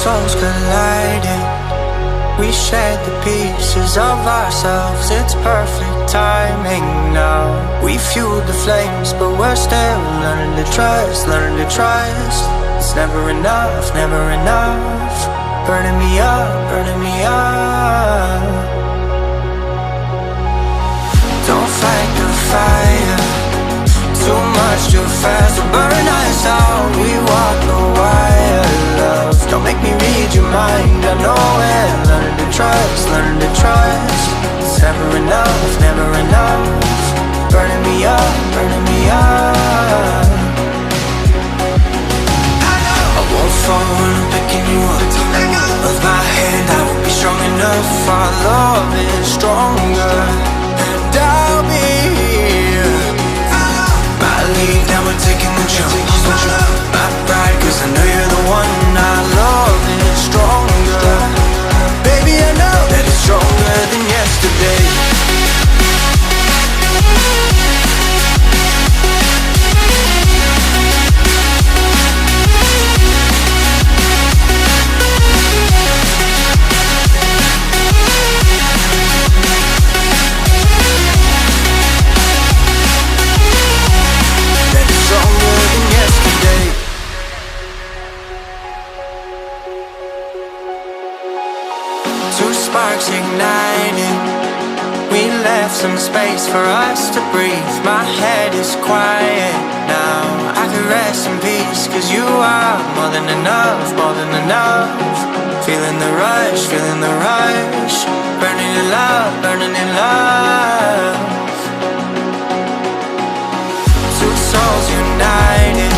souls colliding. We shared the pieces of ourselves. It's perfect timing now. We fueled the flames, but we're still learning to trust, learning to trust. It's never enough, never enough. Burning me up, burning me up. Don't fight the fire, too much too fast will burn us out. We walk the wire, love. Don't make me read your mind, I know it. Learning to trust, learning to trust. It's never enough, never enough. Burning me up, burning me up. I won't fall when I'm picking you up. Of my hand, I won't be strong enough. Our love is stronger, and I'll be here. My lead, now we're taking the jump. My pride, cause I know you're the one. Our love is stronger. Baby, I know that it's stronger than yesterday. Two sparks igniting. We left some space for us to breathe. My head is quiet now. I can rest in peace, cause you are more than enough, more than enough. Feeling the rush, feeling the rush. Burning in love, burning in love. Two souls united.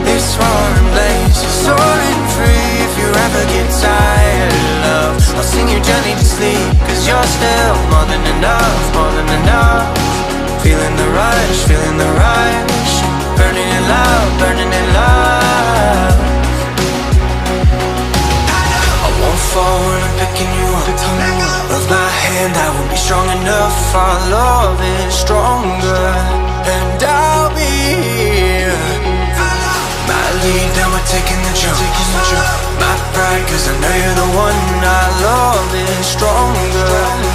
This roaring blaze is soaring free. If you ever get tired, love, I'll sing you gently to sleep, cause you're still more than enough, more than enough. Feeling the rush, feeling the rush. Burning in love, burning in love. I won't fall when I'm picking you up. Of my hand, I won't be strong enough. Our love is stronger, and I'll be here. My lead, now we're taking the jump. My pride, cause I know you're the one. Our love is stronger.